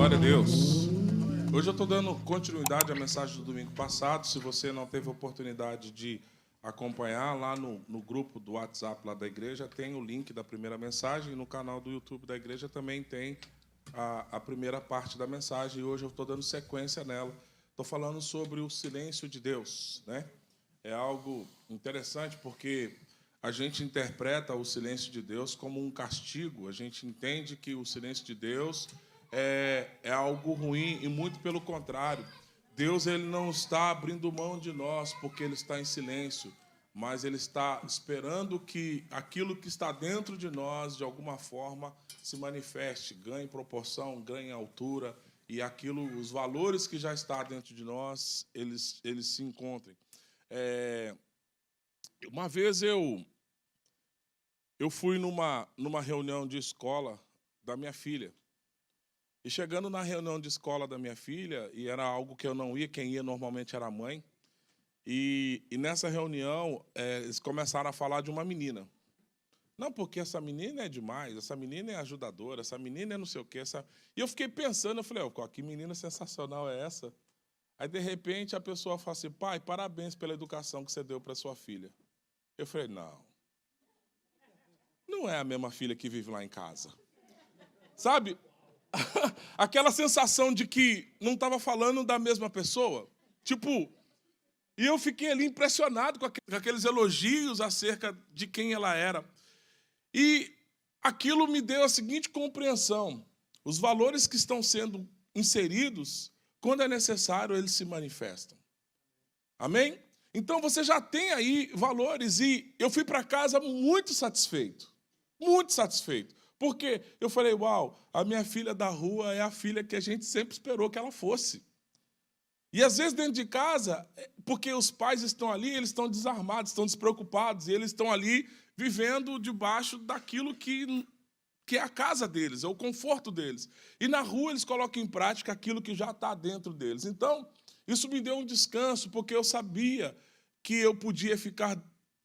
Glória a Deus. Hoje eu estou dando continuidade à mensagem do domingo passado. Se você não teve oportunidade de acompanhar, lá no grupo do WhatsApp lá da igreja, tem o link da primeira mensagem. E no canal do YouTube da igreja também tem a primeira parte da mensagem. E hoje eu estou dando sequência nela. Estou falando sobre o silêncio de Deus, né? É algo interessante porque a gente interpreta o silêncio de Deus como um castigo. A gente entende que o silêncio de Deus é algo ruim e muito pelo contrário. Deus ele não está abrindo mão de nós porque Ele está em silêncio, mas Ele está esperando que aquilo que está dentro de nós, de alguma forma, se manifeste, ganhe proporção, ganhe altura e os valores que já estão dentro de nós, eles se encontrem. Uma vez eu fui numa reunião de escola da minha filha. E chegando na reunião de escola da minha filha, e era algo que eu não ia, quem ia normalmente era a mãe, e nessa reunião eles começaram a falar de uma menina. Não, porque essa menina é demais, essa menina é ajudadora, essa menina é não sei o quê. E eu fiquei pensando, eu falei, que menina sensacional é essa? Aí, de repente, a pessoa fala assim, pai, parabéns pela educação que você deu para sua filha. Eu falei, não é a mesma filha que vive lá em casa. Sabe? Aquela sensação de que não estava falando da mesma pessoa. E eu fiquei ali impressionado com aqueles elogios acerca de quem ela era. E aquilo me deu a seguinte compreensão. Os valores que estão sendo inseridos, quando é necessário, eles se manifestam. Amém? Então, você já tem aí valores. E eu fui para casa muito satisfeito. Muito satisfeito. Porque eu falei, a minha filha da rua é a filha que a gente sempre esperou que ela fosse. E às vezes dentro de casa, porque os pais estão ali, eles estão desarmados, estão despreocupados, e eles estão ali vivendo debaixo daquilo que é a casa deles, é o conforto deles. E na rua eles colocam em prática aquilo que já está dentro deles. Então, isso me deu um descanso, porque eu sabia que eu podia ficar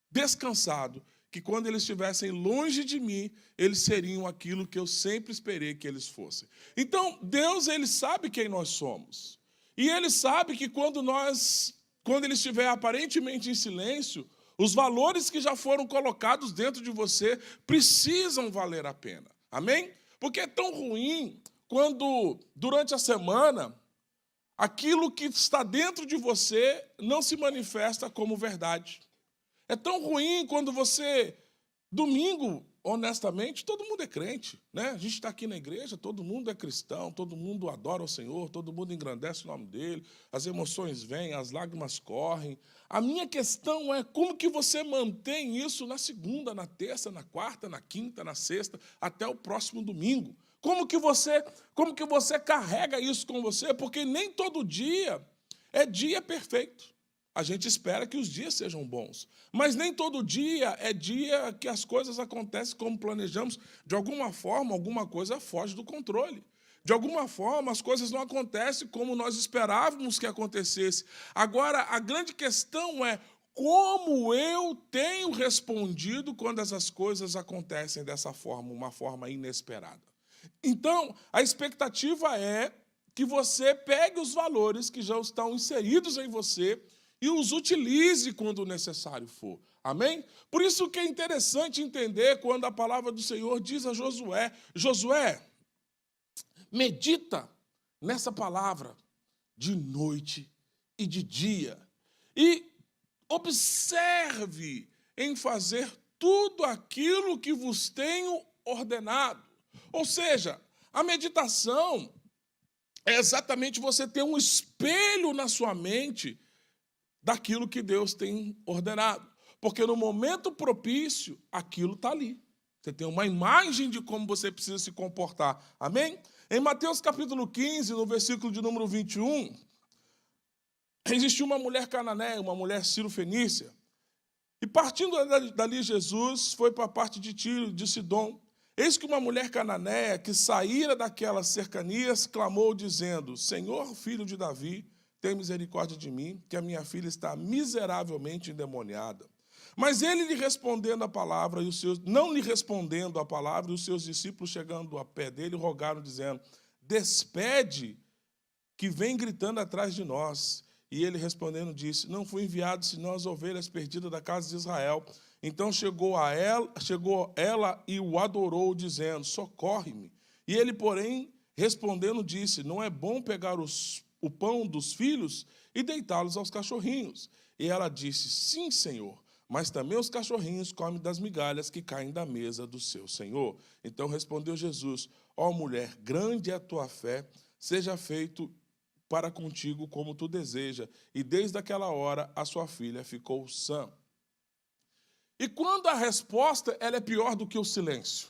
descansado, que quando eles estivessem longe de mim, eles seriam aquilo que eu sempre esperei que eles fossem. Então, Deus, Ele sabe quem nós somos. E Ele sabe que quando Ele estiver aparentemente em silêncio, os valores que já foram colocados dentro de você precisam valer a pena. Amém? Porque é tão ruim quando, durante a semana, aquilo que está dentro de você não se manifesta como verdade. É tão ruim quando você, domingo, honestamente, todo mundo é crente, né? A gente está aqui na igreja, todo mundo é cristão, todo mundo adora o Senhor, todo mundo engrandece o nome dEle, as emoções vêm, as lágrimas correm. A minha questão é como que você mantém isso na segunda, na terça, na quarta, na quinta, na sexta, até o próximo domingo. Como que você carrega isso com você? Porque nem todo dia é dia perfeito. A gente espera que os dias sejam bons, mas nem todo dia é dia que as coisas acontecem como planejamos. De alguma forma, alguma coisa foge do controle. De alguma forma, as coisas não acontecem como nós esperávamos que acontecesse. Agora, a grande questão é como eu tenho respondido quando essas coisas acontecem dessa forma, uma forma inesperada. Então, a expectativa é que você pegue os valores que já estão inseridos em você e os utilize quando necessário for. Amém? Por isso que é interessante entender quando a palavra do Senhor diz a Josué, Josué, medita nessa palavra de noite e de dia e observe em fazer tudo aquilo que vos tenho ordenado. Ou seja, a meditação é exatamente você ter um espelho na sua mente daquilo que Deus tem ordenado. Porque no momento propício, aquilo está ali. Você tem uma imagem de como você precisa se comportar. Amém? Em Mateus capítulo 15, no versículo de número 21, existiu uma mulher cananeia, uma mulher cirofenícia. E partindo dali, Jesus foi para a parte de Tiro, de Sidom. Eis que uma mulher cananeia que saíra daquelas cercanias clamou, dizendo, Senhor, filho de Davi, tem misericórdia de mim, que a minha filha está miseravelmente endemoniada. Mas ele lhe respondendo a palavra, não lhe respondendo a palavra, e os seus discípulos chegando a pé dele, rogaram, dizendo, despede, que vem gritando atrás de nós. E ele respondendo disse, não fui enviado senão as ovelhas perdidas da casa de Israel. Então chegou ela e o adorou, dizendo, socorre-me. E ele, porém, respondendo disse, não é bom pegar o pão dos filhos e deitá-los aos cachorrinhos. E ela disse, sim, Senhor, mas também os cachorrinhos comem das migalhas que caem da mesa do seu Senhor. Então respondeu Jesus, ó mulher, grande é a tua fé, seja feito para contigo como tu deseja. E desde aquela hora a sua filha ficou sã. E quando a resposta ela é pior do que o silêncio?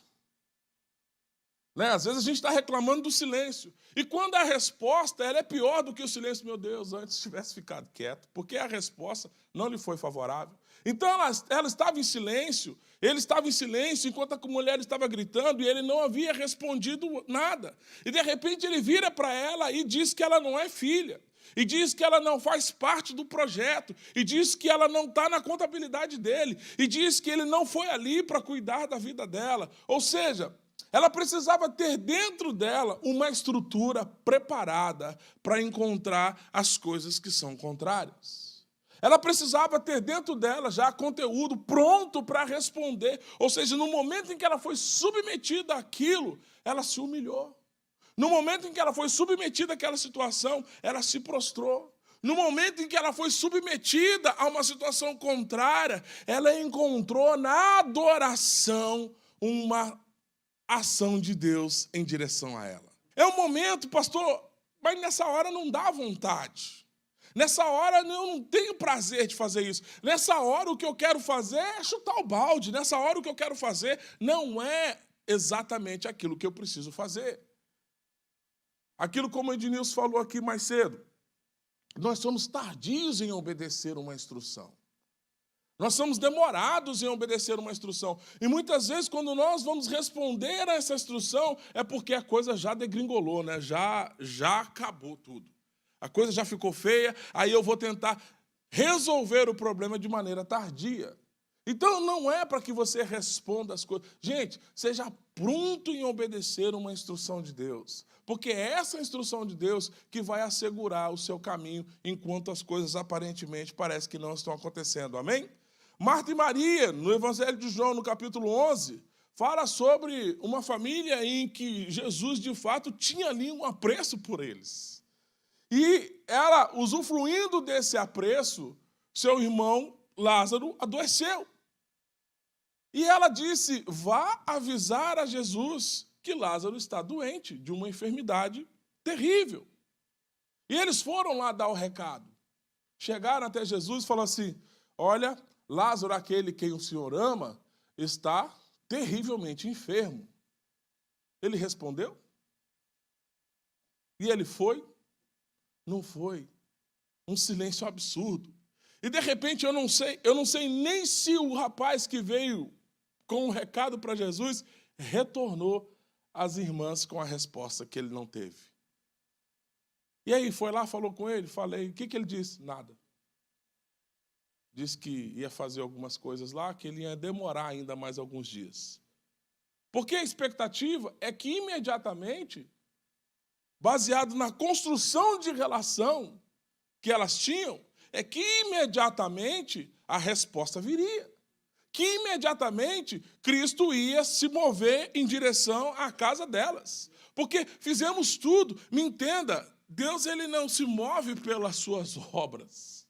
Né? Às vezes a gente está reclamando do silêncio. E quando a resposta ela é pior do que o silêncio, meu Deus, antes tivesse ficado quieto, porque a resposta não lhe foi favorável. Então ela estava em silêncio, ele estava em silêncio, enquanto a mulher estava gritando, e ele não havia respondido nada. E de repente ele vira para ela e diz que ela não é filha. E diz que ela não faz parte do projeto. E diz que ela não está na contabilidade dele. E diz que ele não foi ali para cuidar da vida dela. Ou seja, ela precisava ter dentro dela uma estrutura preparada para encontrar as coisas que são contrárias. Ela precisava ter dentro dela já conteúdo pronto para responder. Ou seja, no momento em que ela foi submetida àquilo, ela se humilhou. No momento em que ela foi submetida àquela situação, ela se prostrou. No momento em que ela foi submetida a uma situação contrária, ela encontrou na adoração uma ação de Deus em direção a ela. É um momento, pastor, mas nessa hora não dá vontade. Nessa hora eu não tenho prazer de fazer isso. Nessa hora o que eu quero fazer é chutar o balde. Nessa hora o que eu quero fazer não é exatamente aquilo que eu preciso fazer. Aquilo como o Ednilson falou aqui mais cedo. Nós somos tardios em obedecer uma instrução. Nós somos demorados em obedecer uma instrução. E muitas vezes, quando nós vamos responder a essa instrução, é porque a coisa já degringolou, né? Já acabou tudo. A coisa já ficou feia, aí eu vou tentar resolver o problema de maneira tardia. Então, não é para que você responda as coisas. Gente, seja pronto em obedecer uma instrução de Deus. Porque é essa instrução de Deus que vai assegurar o seu caminho enquanto as coisas aparentemente parecem que não estão acontecendo. Amém? Marta e Maria, no Evangelho de João, no capítulo 11, fala sobre uma família em que Jesus, de fato, tinha ali um apreço por eles. E ela, usufruindo desse apreço, seu irmão Lázaro adoeceu. E ela disse, vá avisar a Jesus que Lázaro está doente de uma enfermidade terrível. E eles foram lá dar o recado. Chegaram até Jesus e falaram assim, olha, Lázaro, aquele quem o Senhor ama, está terrivelmente enfermo. Ele respondeu? E ele foi? Não foi. Um silêncio absurdo. E de repente eu não sei nem se o rapaz que veio com o recado para Jesus retornou às irmãs com a resposta que ele não teve. E aí foi lá, falou com ele, falei, o que ele disse? Nada. Disse que ia fazer algumas coisas lá, que ele ia demorar ainda mais alguns dias. Porque a expectativa é que imediatamente, baseado na construção de relação que elas tinham, é que imediatamente a resposta viria. Que imediatamente Cristo ia se mover em direção à casa delas. Porque fizemos tudo. Me entenda, Deus ele não se move pelas suas obras.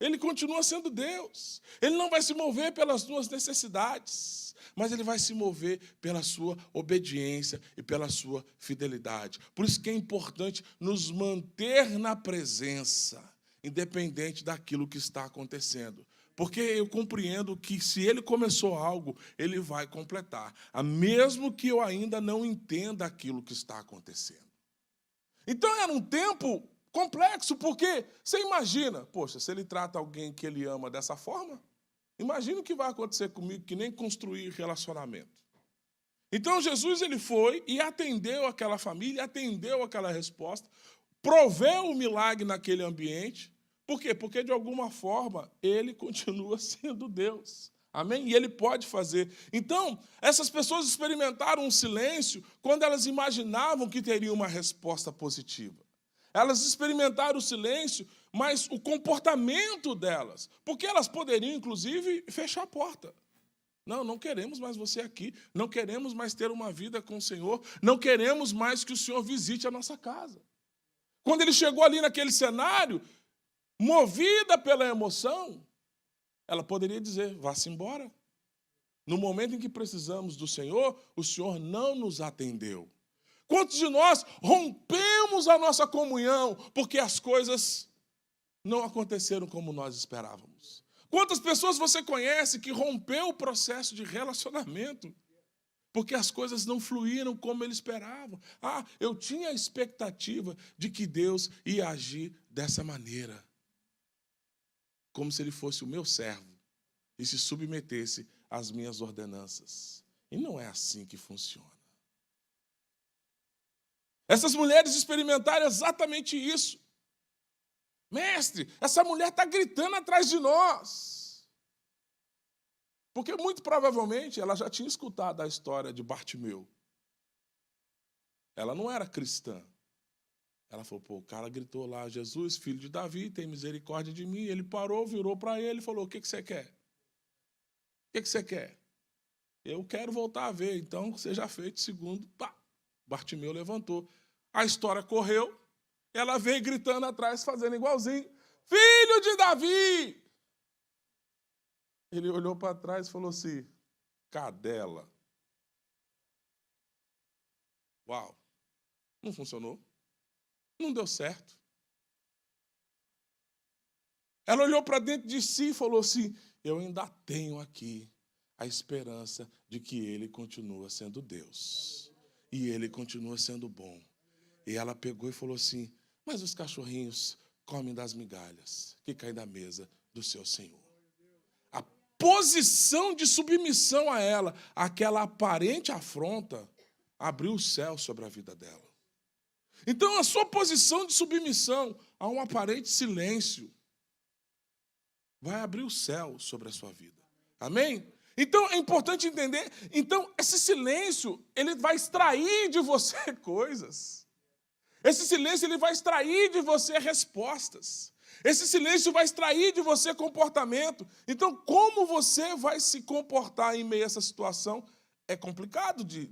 Ele continua sendo Deus. Ele não vai se mover pelas suas necessidades, mas ele vai se mover pela sua obediência e pela sua fidelidade. Por isso que é importante nos manter na presença, independente daquilo que está acontecendo. Porque eu compreendo que se ele começou algo, ele vai completar, mesmo que eu ainda não entenda aquilo que está acontecendo. Então era um tempo complexo, porque você imagina, poxa, se ele trata alguém que ele ama dessa forma, imagina o que vai acontecer comigo, que nem construir relacionamento. Então Jesus ele foi e atendeu aquela família, atendeu aquela resposta, proveu o milagre naquele ambiente. Por quê? Porque, de alguma forma, ele continua sendo Deus. Amém? E Ele pode fazer. Então, essas pessoas experimentaram um silêncio quando elas imaginavam que teriam uma resposta positiva. Elas experimentaram o silêncio, mas o comportamento delas, porque elas poderiam, inclusive, fechar a porta. Não, não queremos mais você aqui, não queremos mais ter uma vida com o Senhor, não queremos mais que o Senhor visite a nossa casa. Quando ele chegou ali naquele cenário, movida pela emoção, ela poderia dizer, vá-se embora. No momento em que precisamos do Senhor, o Senhor não nos atendeu. Quantos de nós rompemos a nossa comunhão porque as coisas não aconteceram como nós esperávamos? Quantas pessoas você conhece que rompeu o processo de relacionamento porque as coisas não fluíram como ele esperava? Ah, eu tinha a expectativa de que Deus ia agir dessa maneira, como se ele fosse o meu servo e se submetesse às minhas ordenanças. E não é assim que funciona. Essas mulheres experimentaram exatamente isso. Mestre, essa mulher está gritando atrás de nós. Porque muito provavelmente ela já tinha escutado a história de Bartimeu. Ela não era cristã. Ela falou, o cara gritou lá, Jesus, filho de Davi, tem misericórdia de mim. Ele parou, virou para ele e falou, o que você quer? O que você quer? Eu quero voltar a ver, então seja feito segundo. Pá, Bartimeu levantou. A história correu, ela veio gritando atrás, fazendo igualzinho. Filho de Davi! Ele olhou para trás e falou assim, cadela. Uau, não funcionou. Não deu certo. Ela olhou para dentro de si e falou assim, eu ainda tenho aqui a esperança de que Ele continua sendo Deus. E Ele continua sendo bom. E ela pegou e falou assim, mas os cachorrinhos comem das migalhas que caem da mesa do seu Senhor. A posição de submissão a ela, aquela aparente afronta, abriu o céu sobre a vida dela. Então, a sua posição de submissão a um aparente silêncio vai abrir o céu sobre a sua vida. Amém? Então, é importante entender, então, esse silêncio, ele vai extrair de você coisas. Esse silêncio, ele vai extrair de você respostas. Esse silêncio vai extrair de você comportamento. Então, como você vai se comportar em meio a essa situação? É complicado de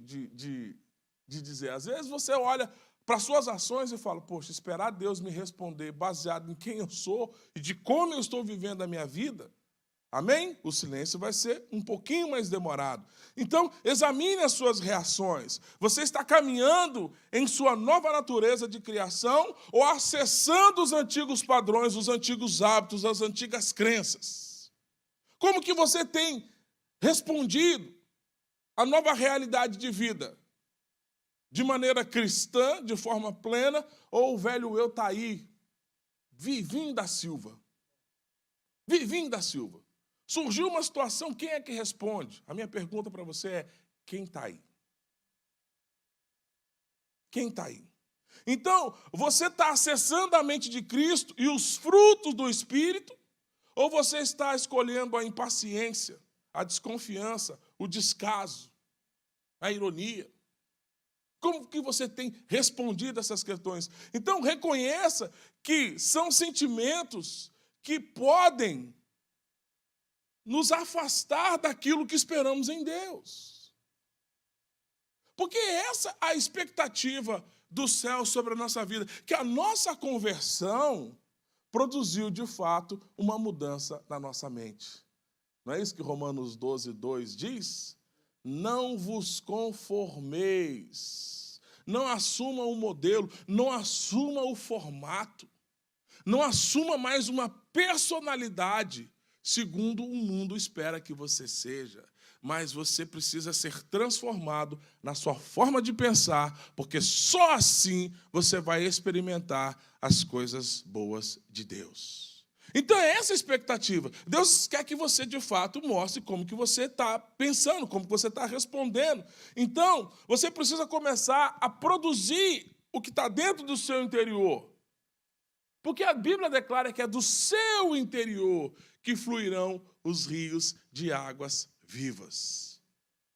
dizer. Às vezes, você olha para suas ações e fala, poxa, esperar Deus me responder baseado em quem eu sou e de como eu estou vivendo a minha vida, amém? O silêncio vai ser um pouquinho mais demorado. Então, examine as suas reações. Você está caminhando em sua nova natureza de criação ou acessando os antigos padrões, os antigos hábitos, as antigas crenças? Como que você tem respondido à nova realidade de vida? De maneira cristã, de forma plena, ou o velho eu está aí, Vivinho da Silva? Vivinho da Silva. Surgiu uma situação, quem é que responde? A minha pergunta para você é, quem está aí? Quem está aí? Então, você está acessando a mente de Cristo e os frutos do Espírito, ou você está escolhendo a impaciência, a desconfiança, o descaso, a ironia? Como que você tem respondido a essas questões? Então, reconheça que são sentimentos que podem nos afastar daquilo que esperamos em Deus. Porque essa é a expectativa do céu sobre a nossa vida, que a nossa conversão produziu, de fato, uma mudança na nossa mente. Não é isso que Romanos 12:2 diz? Não vos conformeis, não assuma o modelo, não assuma o formato, não assuma mais uma personalidade segundo o mundo espera que você seja, mas você precisa ser transformado na sua forma de pensar, porque só assim você vai experimentar as coisas boas de Deus. Então é essa a expectativa. Deus quer que você, de fato, mostre como que você está pensando, como que você está respondendo. Então, você precisa começar a produzir o que está dentro do seu interior. Porque a Bíblia declara que é do seu interior que fluirão os rios de águas vivas.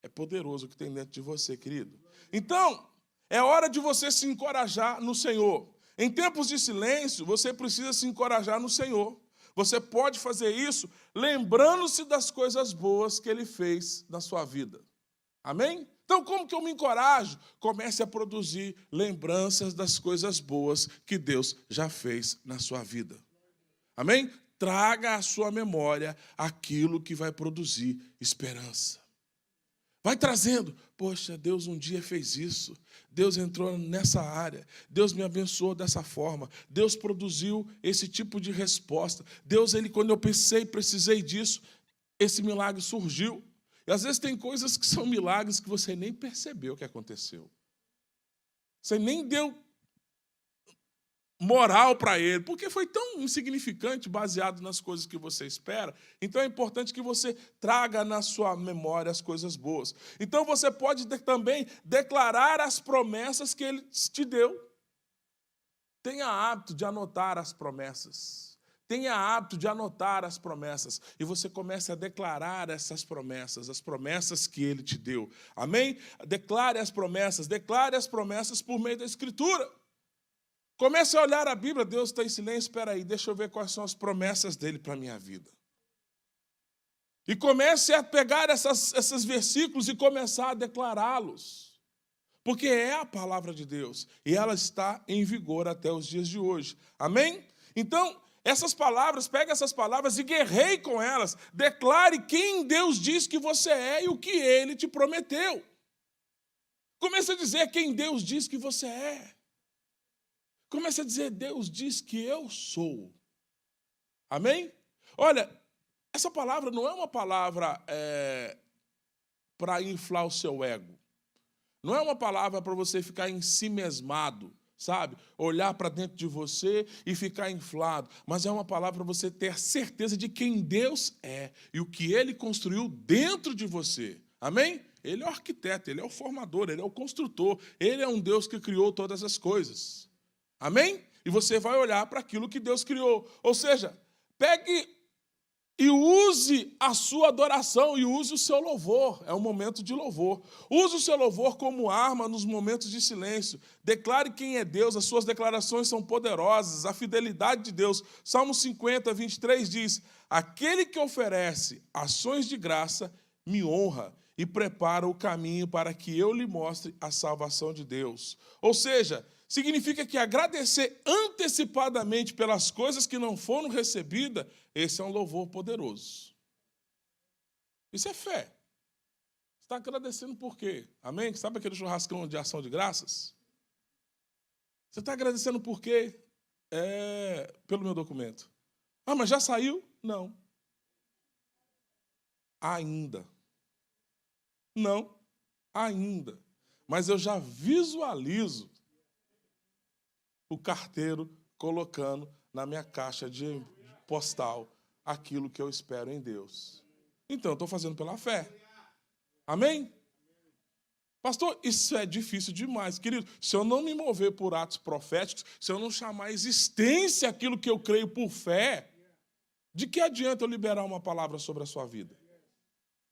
É poderoso o que tem dentro de você, querido. Então, é hora de você se encorajar no Senhor. Em tempos de silêncio, você precisa se encorajar no Senhor. Você pode fazer isso lembrando-se das coisas boas que Ele fez na sua vida. Amém? Então, como que eu me encorajo? Comece a produzir lembranças das coisas boas que Deus já fez na sua vida. Amém? Traga à sua memória aquilo que vai produzir esperança. Vai trazendo. Poxa, Deus um dia fez isso. Deus entrou nessa área. Deus me abençoou dessa forma. Deus produziu esse tipo de resposta. Deus, quando eu precisei disso, esse milagre surgiu. E às vezes tem coisas que são milagres que você nem percebeu que aconteceu. Você nem deu moral para ele, porque foi tão insignificante, baseado nas coisas que você espera. Então é importante que você traga na sua memória as coisas boas. Então você pode também declarar as promessas que ele te deu. Tenha hábito de anotar as promessas. Tenha hábito de anotar as promessas. E você comece a declarar essas promessas, as promessas que ele te deu. Amém? Declare as promessas por meio da Escritura. Comece a olhar a Bíblia. Deus está em silêncio, espera aí, deixa eu ver quais são as promessas dele para a minha vida. E comece a pegar esses versículos e começar a declará-los. Porque é a palavra de Deus. E ela está em vigor até os dias de hoje. Amém? Então, essas palavras, pegue essas palavras e guerreie com elas. Declare quem Deus diz que você é e o que Ele te prometeu. Comece a dizer quem Deus diz que você é. Comece a dizer, Deus diz que eu sou. Amém? Olha, essa palavra não é uma palavra para inflar o seu ego. Não é uma palavra para você ficar ensimesmado, sabe? Olhar para dentro de você e ficar inflado. Mas é uma palavra para você ter certeza de quem Deus é e o que Ele construiu dentro de você. Amém? Ele é o arquiteto, Ele é o formador, Ele é o construtor. Ele é um Deus que criou todas as coisas. Amém? E você vai olhar para aquilo que Deus criou. Ou seja, pegue e use a sua adoração e use o seu louvor. É um momento de louvor. Use o seu louvor como arma nos momentos de silêncio. Declare quem é Deus. As suas declarações são poderosas. A fidelidade de Deus. Salmo 50, 23 diz: aquele que oferece ações de graça me honra e prepara o caminho para que eu lhe mostre a salvação de Deus. Ou seja, significa que agradecer antecipadamente pelas coisas que não foram recebidas, esse é um louvor poderoso. Isso é fé. Você está agradecendo por quê? Amém? Sabe aquele churrascão de ação de graças? Você está agradecendo por quê? Pelo meu documento. Ah, mas já saiu? Não. Ainda. Não, ainda. Mas eu já visualizo o carteiro colocando na minha caixa de postal aquilo que eu espero em Deus. Então, eu estou fazendo pela fé. Amém? Pastor, isso é difícil demais. Querido, se eu não me mover por atos proféticos, se eu não chamar a existência aquilo que eu creio por fé, de que adianta eu liberar uma palavra sobre a sua vida?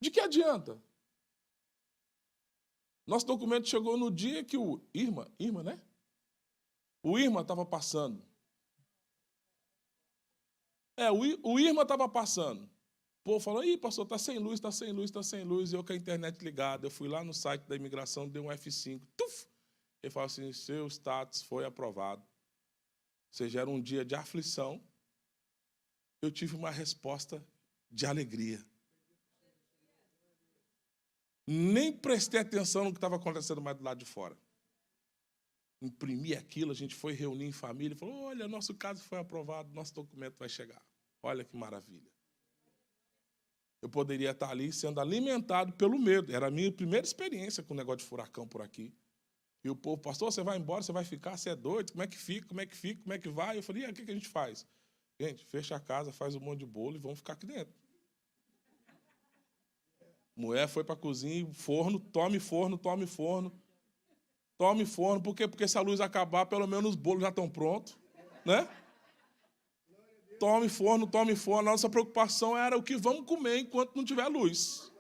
De que adianta? Nosso documento chegou no dia que o Irma, né? O Irma estava passando. O Irma estava passando. O povo falou, ih, pastor, está sem luz, está sem luz, está sem luz. E eu com a internet ligada, eu fui lá no site da imigração, dei um F5. Tuf! Ele falou assim, seu status foi aprovado. Ou seja, era um dia de aflição. Eu tive uma resposta de alegria. Nem prestei atenção no que estava acontecendo mais do lado de fora. Imprimi aquilo, a gente foi reunir em família e falou, olha, nosso caso foi aprovado, nosso documento vai chegar. Olha que maravilha. Eu poderia estar ali sendo alimentado pelo medo. Era a minha primeira experiência com o negócio de furacão por aqui. E o povo, pastor, você vai embora, você vai ficar, você é doido, como é que fica, como é que vai? Eu falei, e aí, o que a gente faz? Gente, fecha a casa, faz um monte de bolo e vamos ficar aqui dentro. Mulher foi para a cozinha, forno, tome forno. Tome forno, por quê? Porque se a luz acabar, pelo menos os bolos já estão prontos, né? tome forno, tome forno. A nossa preocupação era o que vamos comer enquanto não tiver luz.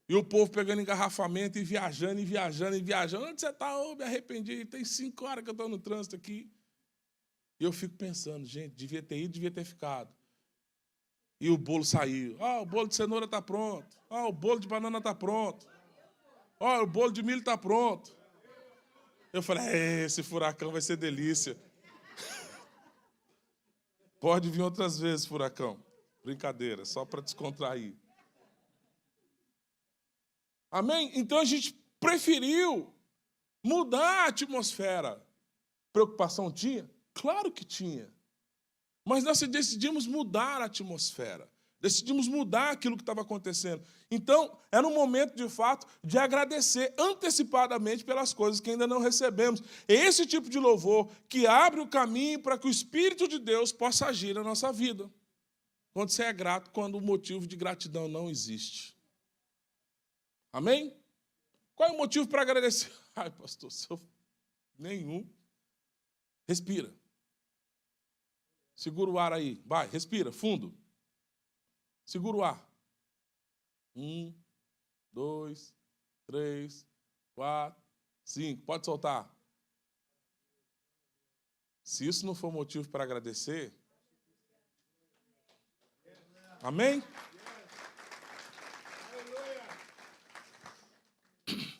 E o povo pegando engarrafamento e viajando, e viajando, e viajando. Onde você está? Oh, me arrependi. Tem 5 horas que eu estou no trânsito aqui. E eu fico pensando, gente, devia ter ido, devia ter ficado. E o bolo saiu. O bolo de cenoura está pronto. O bolo de banana está pronto. O bolo de milho está pronto. Eu falei, esse furacão vai ser delícia. Pode vir outras vezes, furacão. Brincadeira, só para descontrair. Amém? Então a gente preferiu mudar a atmosfera. Preocupação tinha? Claro que tinha. Mas nós decidimos mudar a atmosfera. Decidimos mudar aquilo que estava acontecendo. Então, era um momento, de fato, de agradecer antecipadamente pelas coisas que ainda não recebemos. É esse tipo de louvor que abre o caminho para que o Espírito de Deus possa agir na nossa vida. Quando você é grato, quando o motivo de gratidão não existe. Amém? Qual é o motivo para agradecer? Ai, pastor, nenhum. Respira. Segura o ar aí. Vai, respira, fundo. Segura o ar. 1, 2, 3, 4, 5. Pode soltar. Se isso não for motivo para agradecer, amém?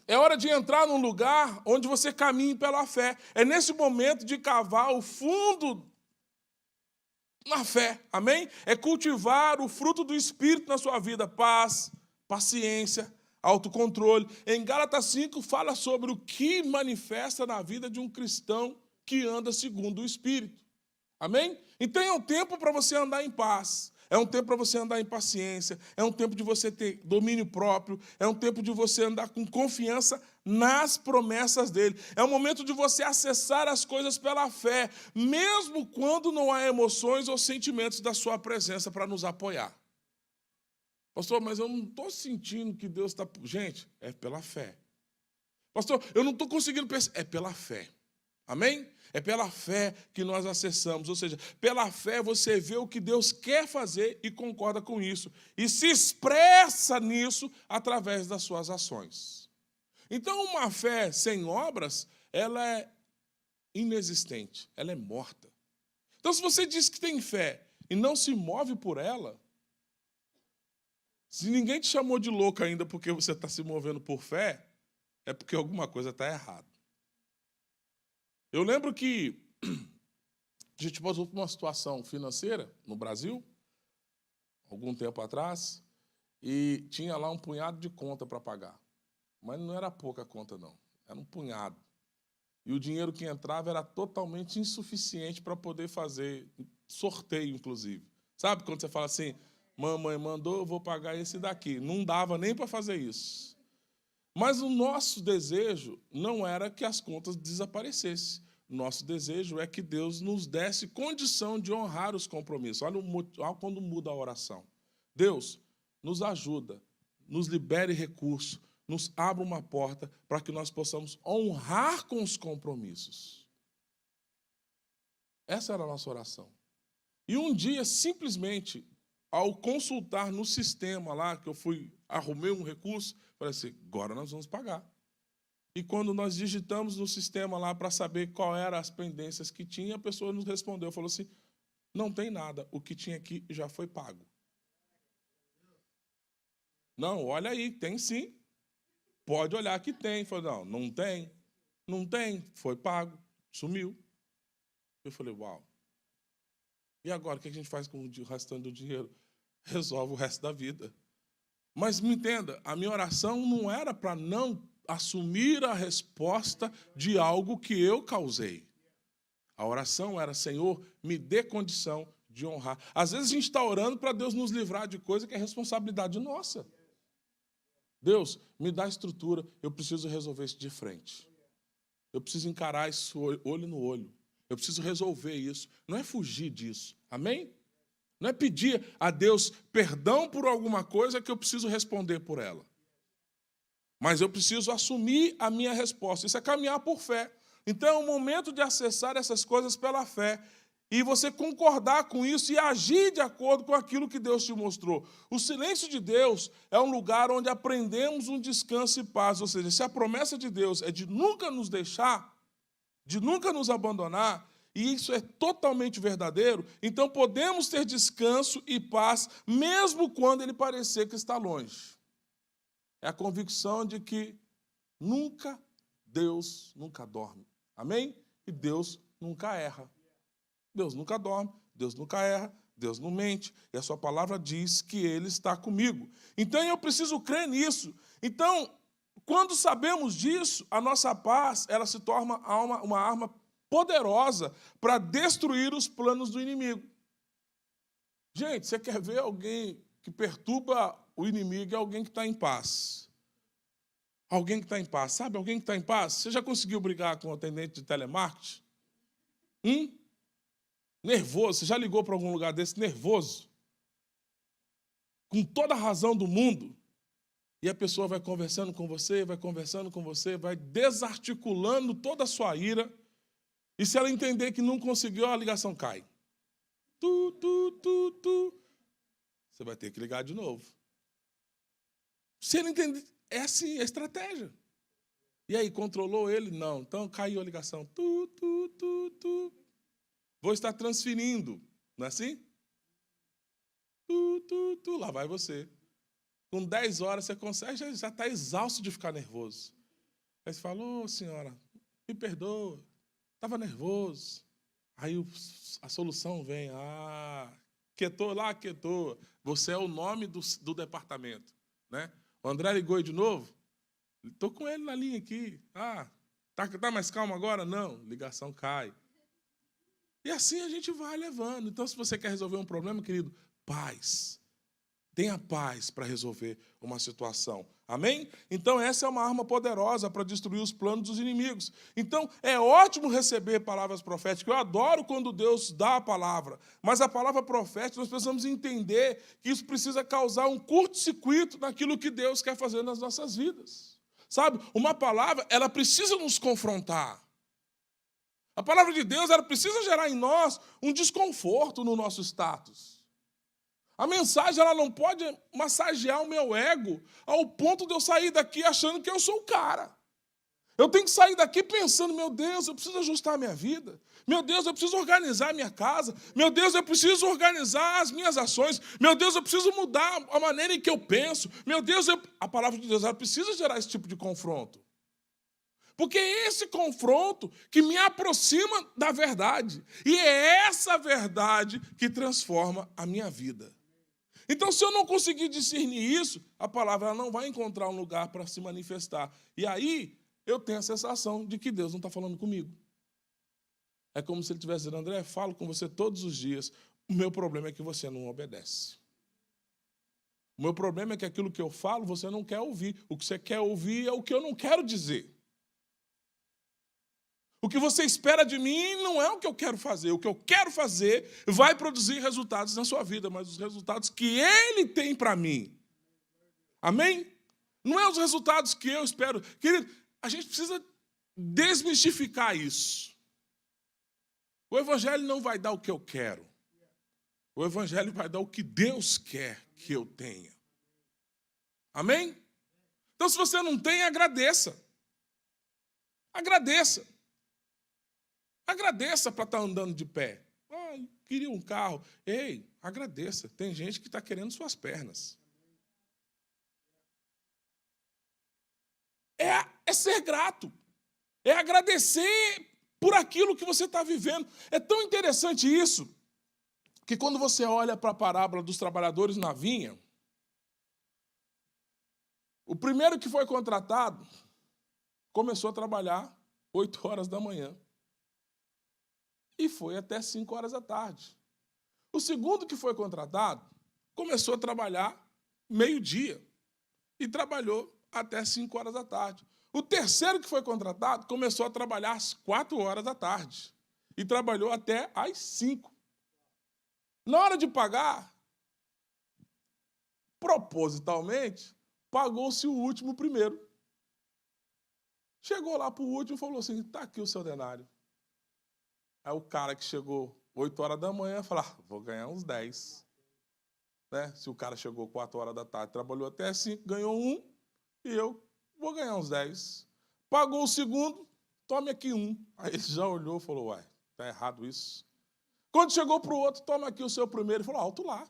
É hora de entrar num lugar onde você caminhe pela fé. É nesse momento de cavar o fundo na fé, amém? É cultivar o fruto do Espírito na sua vida. Paz, paciência, autocontrole. Em Gálatas 5 fala sobre o que manifesta na vida de um cristão que anda segundo o Espírito. Amém? Então é um tempo para você andar em paz. É um tempo para você andar em paciência, é um tempo de você ter domínio próprio, é um tempo de você andar com confiança nas promessas dele. É um momento de você acessar as coisas pela fé, mesmo quando não há emoções ou sentimentos da sua presença para nos apoiar. Pastor, mas eu não estou sentindo que Deus está... Gente, é pela fé. Pastor, eu não estou conseguindo pensar. É pela fé. Amém? É pela fé que nós acessamos, ou seja, pela fé você vê o que Deus quer fazer e concorda com isso, e se expressa nisso através das suas ações. Então, uma fé sem obras, ela é inexistente, ela é morta. Então, se você diz que tem fé e não se move por ela, se ninguém te chamou de louco ainda porque você está se movendo por fé, é porque alguma coisa está errada. Eu lembro que a gente passou por uma situação financeira no Brasil, algum tempo atrás, e tinha lá um punhado de conta para pagar. Mas não era pouca conta, não. Era um punhado. E o dinheiro que entrava era totalmente insuficiente para poder fazer sorteio, inclusive. Sabe quando você fala assim, mamãe mandou, eu vou pagar esse daqui. Não dava nem para fazer isso. Mas o nosso desejo não era que as contas desaparecessem. Nosso desejo é que Deus nos desse condição de honrar os compromissos. Olha quando muda a oração. Deus, nos ajuda, nos libere recursos, nos abra uma porta para que nós possamos honrar com os compromissos. Essa era a nossa oração. E um dia, simplesmente, ao consultar no sistema lá, que eu arrumei um recurso, falei assim, agora nós vamos pagar. E quando nós digitamos no sistema lá para saber qual eram as pendências que tinha, a pessoa nos respondeu, falou assim, não tem nada, o que tinha aqui já foi pago. Não, olha aí, tem sim. Pode olhar que tem. Falei, não tem. Não tem, foi pago, sumiu. Eu falei, uau. E agora, o que a gente faz com o restante do dinheiro? Resolve o resto da vida. Mas me entenda, a minha oração não era para não assumir a resposta de algo que eu causei. A oração era, Senhor, me dê condição de honrar. Às vezes a gente está orando para Deus nos livrar de coisa que é responsabilidade nossa. Deus, me dá estrutura, eu preciso resolver isso de frente. Eu preciso encarar isso olho no olho. Eu preciso resolver isso. Não é fugir disso. Amém? Não é pedir a Deus perdão por alguma coisa que eu preciso responder por ela. Mas eu preciso assumir a minha resposta. Isso é caminhar por fé. Então é o momento de acessar essas coisas pela fé. e você concordar com isso e agir de acordo com aquilo que Deus te mostrou. O silêncio de Deus é um lugar onde aprendemos um descanso e paz. Ou seja, se a promessa de Deus é de nunca nos deixar, de nunca nos abandonar, e isso é totalmente verdadeiro, então podemos ter descanso e paz, mesmo quando ele parecer que está longe. É a convicção de que Deus nunca dorme. Amém? E Deus nunca erra. Deus nunca dorme, Deus nunca erra, Deus não mente, e a sua palavra diz que Ele está comigo. Então eu preciso crer nisso. Então, quando sabemos disso, a nossa paz, ela se torna uma arma poderosa para destruir os planos do inimigo. Gente, você quer ver alguém que perturba o inimigo, é alguém que está em paz. Alguém que está em paz. Sabe alguém que está em paz? Você já conseguiu brigar com o atendente de telemarketing? Nervoso, você já ligou para algum lugar desse nervoso? Com toda a razão do mundo. E a pessoa vai conversando com você, vai desarticulando toda a sua ira. E se ela entender que não conseguiu, a ligação cai. Você vai ter que ligar de novo. Se ele entender, é assim, é estratégia. E aí, controlou ele? Não. Então caiu a ligação. Vou estar transferindo, não é assim? Lá vai você. Com 10 horas você consegue, já está exausto de ficar nervoso. Aí você fala, senhora, me perdoa, estava nervoso. Aí a solução vem, quietou lá, quietou. Você é o nome do departamento. Né? O André ligou de novo? Estou com ele na linha aqui. Tá mais calmo agora? Não, ligação cai. E assim a gente vai levando. Então, se você quer resolver um problema, querido, paz. Tenha paz para resolver uma situação. Amém? Então, essa é uma arma poderosa para destruir os planos dos inimigos. Então, é ótimo receber palavras proféticas. Eu adoro quando Deus dá a palavra. Mas a palavra profética, nós precisamos entender que isso precisa causar um curto-circuito naquilo que Deus quer fazer nas nossas vidas. Sabe? Uma palavra, ela precisa nos confrontar. A palavra de Deus, ela precisa gerar em nós um desconforto no nosso status. A mensagem, ela não pode massagear o meu ego ao ponto de eu sair daqui achando que eu sou o cara. Eu tenho que sair daqui pensando, meu Deus, eu preciso ajustar a minha vida. Meu Deus, eu preciso organizar a minha casa. Meu Deus, eu preciso organizar as minhas ações. Meu Deus, eu preciso mudar a maneira em que eu penso. Meu Deus, a palavra de Deus, ela precisa gerar esse tipo de confronto. Porque é esse confronto que me aproxima da verdade. E é essa verdade que transforma a minha vida. Então, se eu não conseguir discernir isso, a palavra ela não vai encontrar um lugar para se manifestar. E aí, eu tenho a sensação de que Deus não está falando comigo. É como se ele estivesse dizendo, André, falo com você todos os dias. O meu problema é que você não obedece. O meu problema é que aquilo que eu falo, você não quer ouvir. O que você quer ouvir é o que eu não quero dizer. O que você espera de mim não é o que eu quero fazer. O que eu quero fazer vai produzir resultados na sua vida, mas os resultados que Ele tem para mim. Amém? Não é os resultados que eu espero. Querido, a gente precisa desmistificar isso. O Evangelho não vai dar o que eu quero. O Evangelho vai dar o que Deus quer que eu tenha. Amém? Então, se você não tem, agradeça. Agradeça. Agradeça para estar andando de pé. Queria um carro. Ei, agradeça. Tem gente que está querendo suas pernas. É ser grato. É agradecer por aquilo que você está vivendo. É tão interessante isso, que quando você olha para a parábola dos trabalhadores na vinha, o primeiro que foi contratado começou a trabalhar 8 horas da manhã. E foi até 5 horas da tarde. O segundo que foi contratado começou a trabalhar meio-dia e trabalhou até 5 horas da tarde. O terceiro que foi contratado começou a trabalhar às 4 horas da tarde e trabalhou até às 5. Na hora de pagar, propositalmente, pagou-se o último primeiro. Chegou lá para o último e falou assim, está aqui o seu denário. Aí o cara que chegou 8 horas da manhã, falar, vou ganhar uns 10. Né? Se o cara chegou 4 horas da tarde, trabalhou até 5, ganhou 1, e eu vou ganhar uns 10. Pagou o segundo, tome aqui 1. Aí ele já olhou e falou, uai, tá errado isso. Quando chegou para o outro, toma aqui o seu primeiro. Ele falou, alto lá.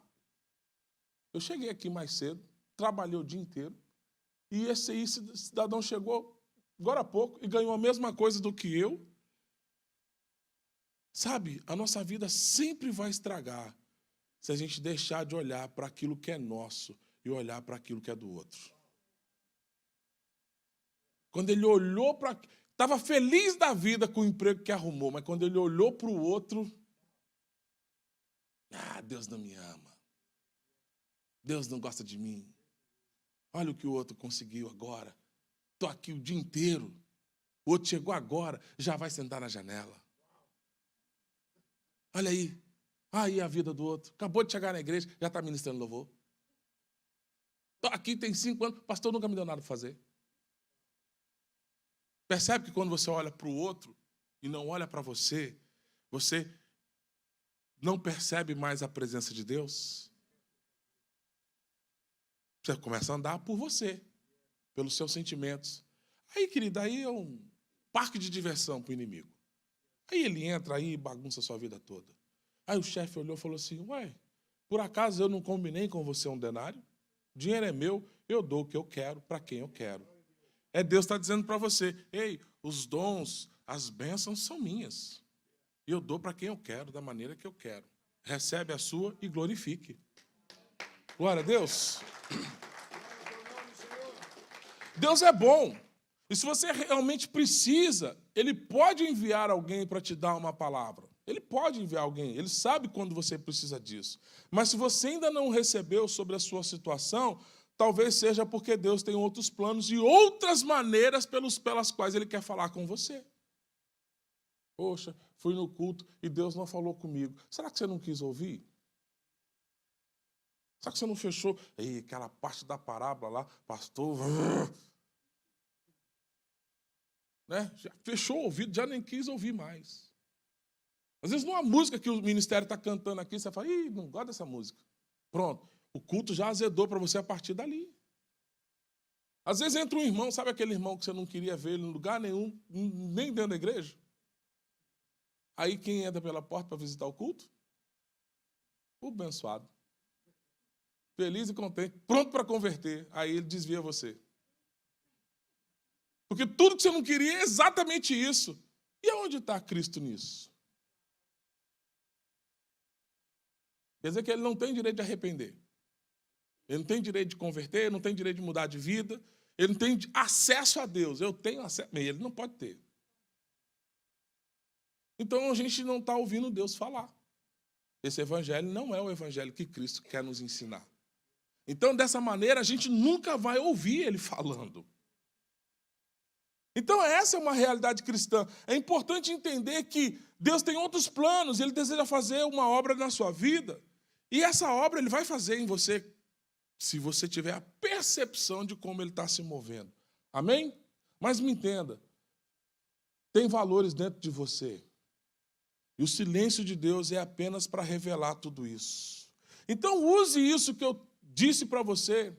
Eu cheguei aqui mais cedo, trabalhei o dia inteiro, e esse cidadão chegou agora há pouco e ganhou a mesma coisa do que eu. Sabe, a nossa vida sempre vai estragar se a gente deixar de olhar para aquilo que é nosso e olhar para aquilo que é do outro. Quando ele olhou para... Estava feliz da vida com o emprego que arrumou, mas quando ele olhou para o outro... Deus não me ama. Deus não gosta de mim. Olha o que o outro conseguiu agora. Estou aqui o dia inteiro. O outro chegou agora, já vai sentar na janela. Olha aí. Aí a vida do outro. Acabou de chegar na igreja, já está ministrando louvor. Estou aqui, tem 5 anos, o pastor nunca me deu nada para fazer. Percebe que quando você olha para o outro e não olha para você, você não percebe mais a presença de Deus? Você começa a andar por você, pelos seus sentimentos. Aí, querida, aí é um parque de diversão para o inimigo. Aí ele entra aí e bagunça a sua vida toda. Aí o chefe olhou e falou assim, ué, por acaso eu não combinei com você um denário? O dinheiro é meu, eu dou o que eu quero para quem eu quero. É Deus está dizendo para você, ei, os dons, as bênçãos são minhas. E eu dou para quem eu quero, da maneira que eu quero. Recebe a sua e glorifique. Glória a Deus. Deus é bom. E se você realmente precisa, Ele pode enviar alguém para te dar uma palavra. Ele pode enviar alguém, Ele sabe quando você precisa disso. Mas se você ainda não recebeu sobre a sua situação, talvez seja porque Deus tem outros planos e outras maneiras pelas quais Ele quer falar com você. Poxa, fui no culto e Deus não falou comigo. Será que você não quis ouvir? Será que você não fechou? Ei, aquela parte da parábola lá, pastor... Né? Já fechou o ouvido, já nem quis ouvir mais. Às vezes numa música que o ministério está cantando aqui, você fala, ih, não gosto dessa música. Pronto, o culto já azedou para você a partir dali. Às vezes entra um irmão, sabe aquele irmão que você não queria ver ele em lugar nenhum, nem dentro da igreja? Aí quem entra pela porta para visitar o culto? O abençoado. Feliz e contente, pronto para converter. Aí ele desvia você. Porque tudo que você não queria é exatamente isso. E aonde está Cristo nisso? Quer dizer que ele não tem direito de arrepender. Ele não tem direito de converter, ele não tem direito de mudar de vida, ele não tem acesso a Deus. Eu tenho acesso, mas ele não pode ter. Então a gente não está ouvindo Deus falar. Esse evangelho não é o evangelho que Cristo quer nos ensinar. Então, dessa maneira, a gente nunca vai ouvir ele falando. Então, essa é uma realidade cristã. É importante entender que Deus tem outros planos, Ele deseja fazer uma obra na sua vida, e essa obra Ele vai fazer em você, se você tiver a percepção de como Ele está se movendo. Amém? Mas me entenda, tem valores dentro de você, e o silêncio de Deus é apenas para revelar tudo isso. Então, use isso que eu disse para você,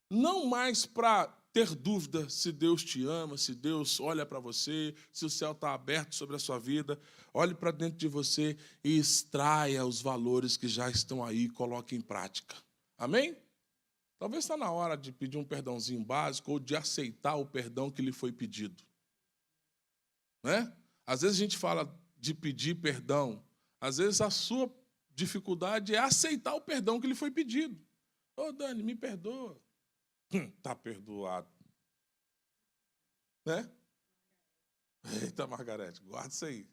não mais para ter dúvida se Deus te ama, se Deus olha para você, se o céu está aberto sobre a sua vida. Olhe para dentro de você e extraia os valores que já estão aí e coloque em prática. Amém? Talvez está na hora de pedir um perdãozinho básico ou de aceitar o perdão que lhe foi pedido. Né? Às vezes a gente fala de pedir perdão, às vezes a sua dificuldade é aceitar o perdão que lhe foi pedido. Ô, Dani, me perdoa. Está perdoado. Né? Eita, Margarete, guarda isso aí.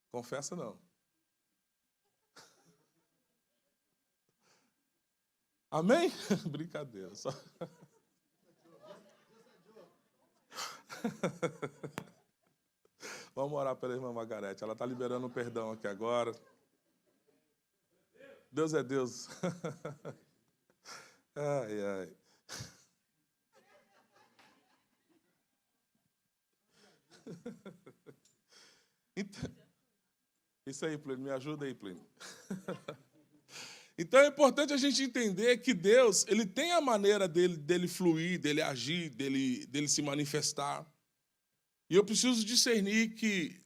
Confessa não. Amém? Brincadeira. Só... Vamos orar pela irmã Margarete. Ela está liberando um perdão aqui agora. Deus é Deus. Ai, ai. Isso aí, Plínio, me ajuda aí, Plínio. Então é importante a gente entender que Deus, ele tem a maneira dele fluir, dele agir, dele se manifestar. E eu preciso discernir que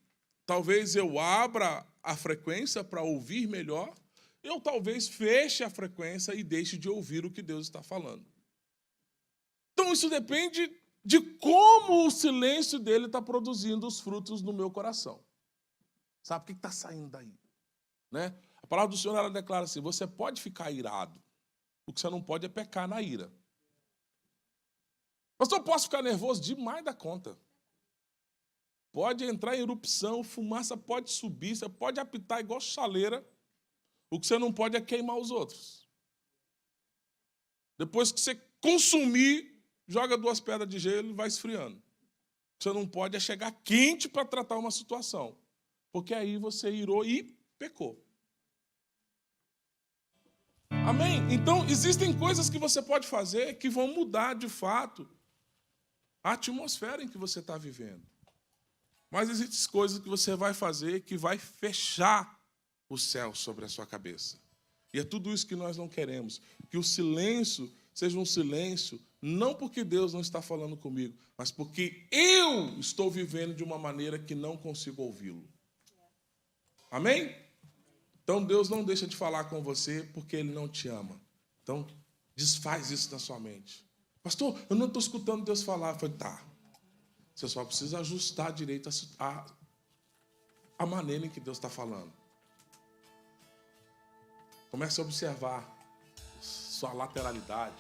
talvez eu abra a frequência para ouvir melhor, eu talvez feche a frequência e deixe de ouvir o que Deus está falando. Então isso depende de como o silêncio dele está produzindo os frutos no meu coração. Sabe o que está saindo daí? Né? A palavra do Senhor ela declara assim, você pode ficar irado, o que você não pode é pecar na ira. Pastor, eu posso ficar nervoso demais da conta. Pode entrar em erupção, fumaça pode subir, você pode apitar igual chaleira, o que você não pode é queimar os outros. Depois que você consumir, joga 2 pedras de gelo e vai esfriando. O que você não pode é chegar quente para tratar uma situação, porque aí você irou e pecou. Amém? Então, existem coisas que você pode fazer que vão mudar, de fato, a atmosfera em que você está vivendo. Mas existem coisas que você vai fazer que vai fechar o céu sobre a sua cabeça. E é tudo isso que nós não queremos. Que o silêncio seja um silêncio, não porque Deus não está falando comigo, mas porque eu estou vivendo de uma maneira que não consigo ouvi-lo. Amém? Então, Deus não deixa de falar com você porque Ele não te ama. Então, desfaz isso na sua mente. Pastor, eu não estou escutando Deus falar. Eu falei, tá. Você só precisa ajustar direito a maneira em que Deus está falando. Comece a observar sua lateralidade.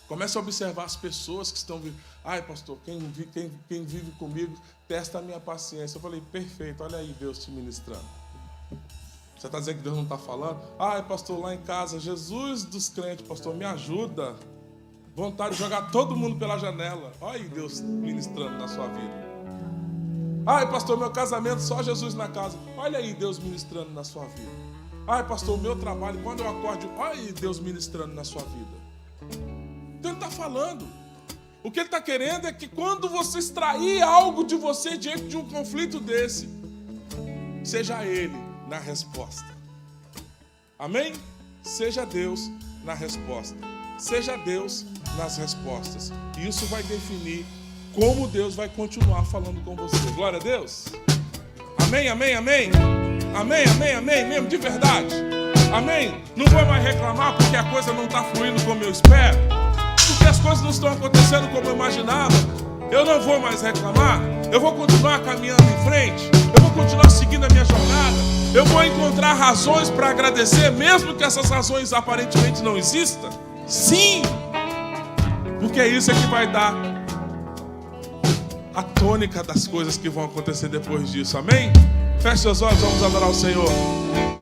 Comece a observar as pessoas que estão vivendo. Ai, pastor, quem vive comigo testa a minha paciência. Eu falei, perfeito, olha aí Deus te ministrando. Você está dizendo que Deus não está falando? Ai, pastor, lá em casa, Jesus dos crentes, pastor, me ajuda. Vontade de jogar todo mundo pela janela. Olha aí Deus ministrando na sua vida. Ai, pastor, meu casamento, só Jesus na casa. Olha aí Deus ministrando na sua vida. Ai, pastor, o meu trabalho, quando eu acordo, olha aí Deus ministrando na sua vida. Então Ele está falando. O que Ele está querendo é que quando você extrair algo de você diante de um conflito desse, seja Ele na resposta. Amém? Seja Deus na resposta. Seja Deus nas respostas. E isso vai definir como Deus vai continuar falando com você. Glória a Deus. Amém, amém, amém. Amém, amém, amém, mesmo de verdade. Amém? Não vou mais reclamar porque a coisa não está fluindo como eu espero. Porque as coisas não estão acontecendo como eu imaginava. Eu não vou mais reclamar. Eu vou continuar caminhando em frente. Eu vou continuar seguindo a minha jornada. Eu vou encontrar razões para agradecer, mesmo que essas razões aparentemente não existam. Sim! Porque é isso que vai dar a tônica das coisas que vão acontecer depois disso. Amém? Feche seus olhos, vamos adorar o Senhor.